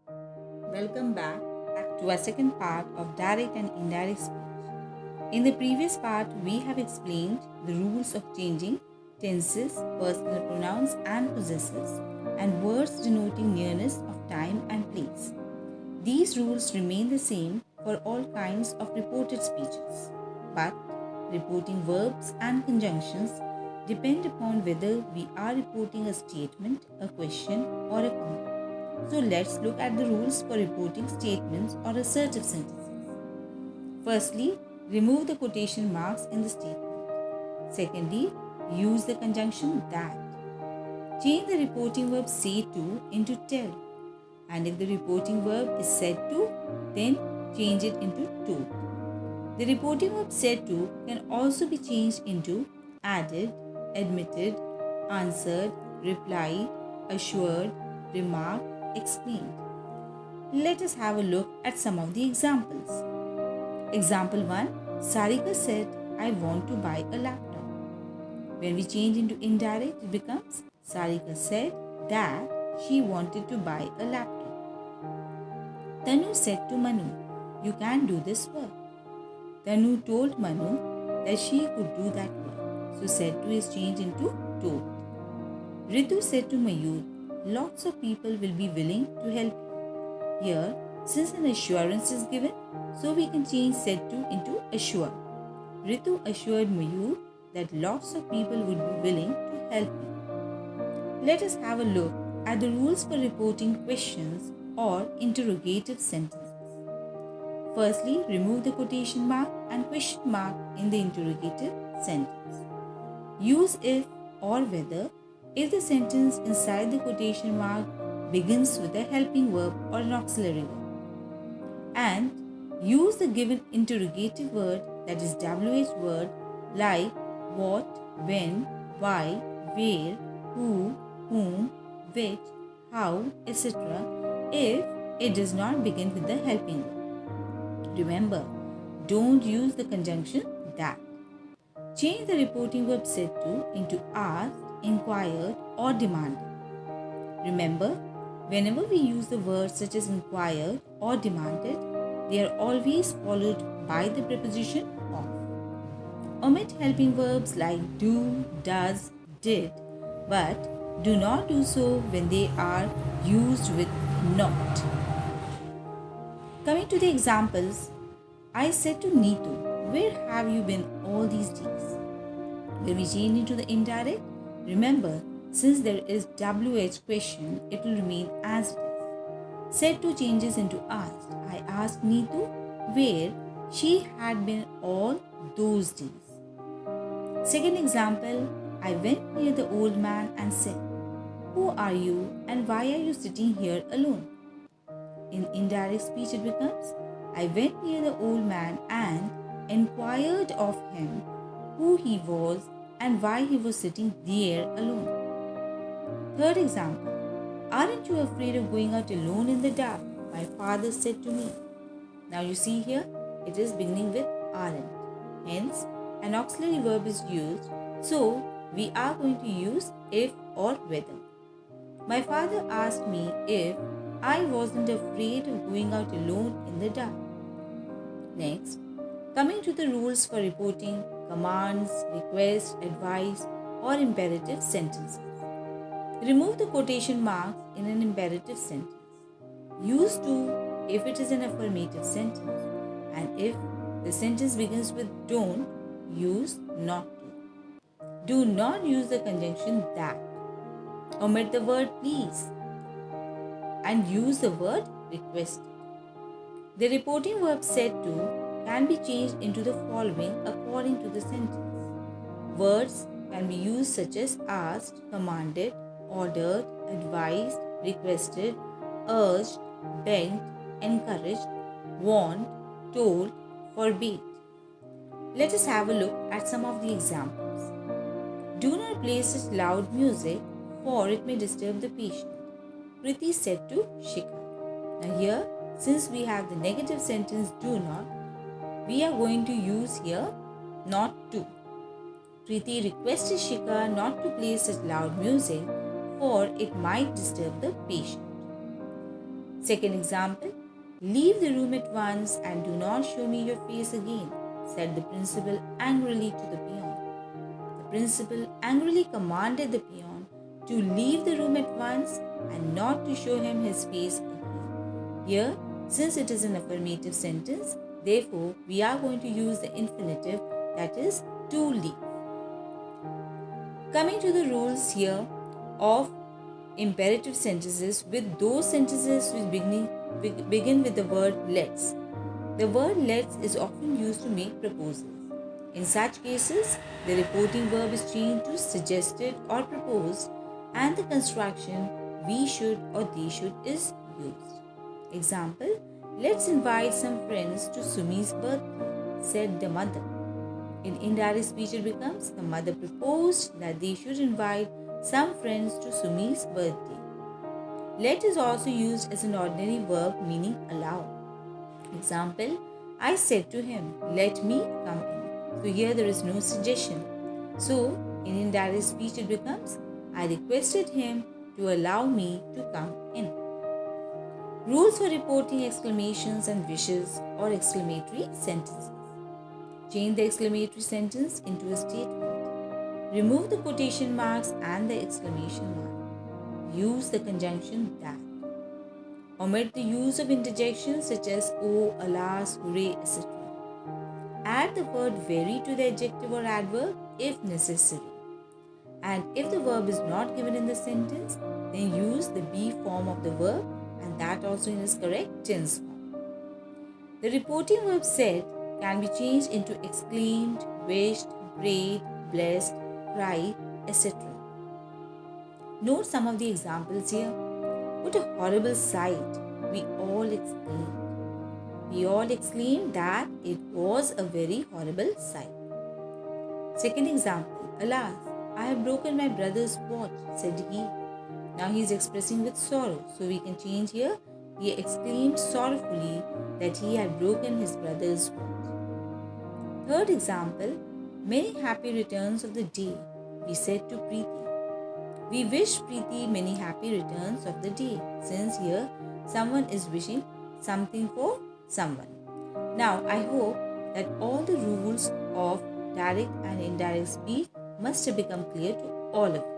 Welcome back to our second part of direct and indirect speech. In the previous part, we have explained the rules of changing tenses, personal pronouns, and possessors, and words denoting nearness of time and place. These rules remain the same for all kinds of reported speeches, but reporting verbs and conjunctions depend upon whether we are reporting a statement, a question, or a comment. So let's look at the rules for reporting statements or assertive sentences. Firstly, remove the quotation marks in the statement. Secondly, use the conjunction that. Change the reporting verb say to into tell. And if the reporting verb is said to, then change it into told. The reporting verb said to can also be changed into added, admitted, answered, replied, assured, remarked, explained. Let us have a look at some of the examples. Example 1, Sarika said, I want to buy a laptop. When we change into indirect, it becomes Sarika said that she wanted to buy a laptop. Tanu said to Manu, you can do this work. Tanu told Manu that she could do that work. So said to is changed into told. Ritu said to Mayur, lots of people will be willing to help you. Here, since an assurance is given, so we can change said to into assure. Ritu assured Mayur that lots of people would be willing to help me. Let us have a look at the rules for reporting questions or interrogative sentences. Firstly, remove the quotation mark and question mark in the interrogative sentence. Use if or whether if the sentence inside the quotation mark begins with a helping verb or an auxiliary verb. And use the given interrogative word, that is WH word, like what, when, why, where, who, whom, which, how, etc. if it does not begin with the helping verb. Remember, don't use the conjunction that. Change the reporting verb said to into asked, inquired, or demanded. Remember, whenever we use the words such as inquired or demanded, they are always followed by the preposition of. Omit helping verbs like do, does, did, but do not do so when they are used with not. Coming to the examples, I said to Neetu, where have you been all these days? When we change into the indirect, remember, since there is WH question, it will remain as it is. Said to changes into asked. I asked Neetu where she had been all those days. Second example, I went near the old man and said, who are you and why are you sitting here alone? In indirect speech, it becomes, I went near the old man and inquired of him who he was and why he was sitting there alone. Third example, aren't you afraid of going out alone in the dark? My father said to me. Now you see here, it is beginning with aren't. Hence, an auxiliary verb is used, so we are going to use if or whether. My father asked me if I wasn't afraid of going out alone in the dark. Next, coming to the rules for reporting commands, requests, advice, or imperative sentences. Remove the quotation marks in an imperative sentence. Use to if it is an affirmative sentence, and if the sentence begins with don't, use not to. Do not use the conjunction that. Omit the word please and use the word requested. The reporting verb said to can be changed into the following according to the sentence. Words can be used such as asked, commanded, ordered, advised, requested, urged, begged, encouraged, warned, told, forbade. Let us have a look at some of the examples. Do not play such loud music, for it may disturb the patient, Priti said to Shikha. Now here, since we have the negative sentence do not, we are going to use here not to. Priti requested Shikha not to play such loud music, for it might disturb the patient. Second example, leave the room at once and do not show me your face again, said the principal angrily to the peon. The principal angrily commanded the peon to leave the room at once and not to show him his face again. Here, since it is an affirmative sentence, therefore, we are going to use the infinitive, that is, to leave. Coming to the rules here of imperative sentences, with those sentences which begin with the word let's. The word let's is often used to make proposals. In such cases, the reporting verb is changed to suggested or proposed, and the construction we should or they should is used. Example, let's invite some friends to Sumi's birthday, said the mother. In indirect speech, it becomes the mother proposed that they should invite some friends to Sumi's birthday. Let is also used as an ordinary verb meaning allow. Example, I said to him, let me come in. So here there is no suggestion. So in indirect speech, it becomes I requested him to allow me to come in. Rules for reporting exclamations and wishes or exclamatory sentences. Change the exclamatory sentence into a statement. Remove the quotation marks and the exclamation mark. Use the conjunction that. Omit the use of interjections such as oh, alas, hooray, etc. Add the word very to the adjective or adverb if necessary. And if the verb is not given in the sentence, then use the be form of the verb, and that also in its correct tense form. The reporting verb said can be changed into exclaimed, wished, prayed, blessed, cried, etc. Note some of the examples here. What a horrible sight, we all exclaimed. We all exclaimed that it was a very horrible sight. Second example, alas, I have broken my brother's watch, said he. Now he is expressing with sorrow, so we can change here. He exclaimed sorrowfully that he had broken his brother's watch. Third example, many happy returns of the day, we said to Preeti. We wish Preeti many happy returns of the day, since here someone is wishing something for someone. Now, I hope that all the rules of direct and indirect speech must have become clear to all of you.